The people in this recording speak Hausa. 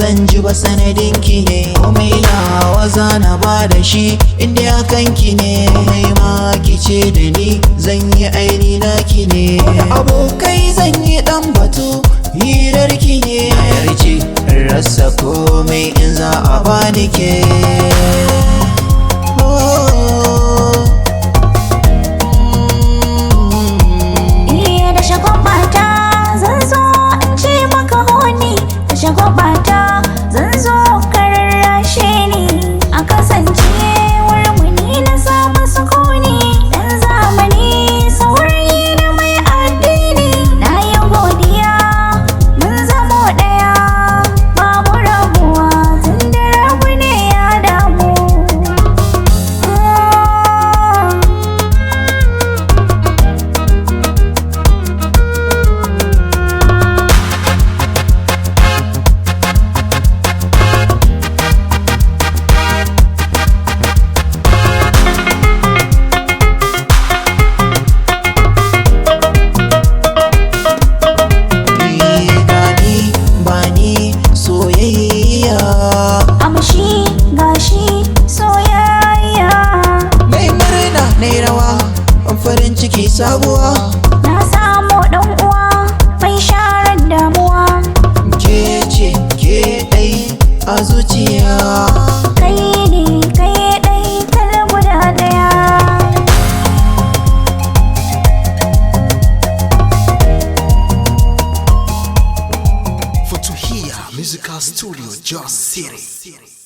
zan ji ba sanadinki ne. Komai nawa zana ba da shi inda ya kanki ne. Komai ma ki ce da ni zan yi aini naki ne. Abokai zan yi dan batu hirarki ne. Yarje rasa komai in za a bani ke. Shagwabata zan zo ka rarrashe ni, a kasance warmuni na samu sukuni. Dan zamani saurayi da mai addini, na yi godiya mun zamo ɗaya, babu rabuwa tun da rabu ne ya damu. Amshi gashi soyayya, Nai murna nai rawa farin ciki sabuwa. na samu ɗan uwa mai sharar damuwa. Ke ce ke ɗai a zuciya. Kai ne kai ɗai kala guda ɗaya. For to hear musical studio Just City.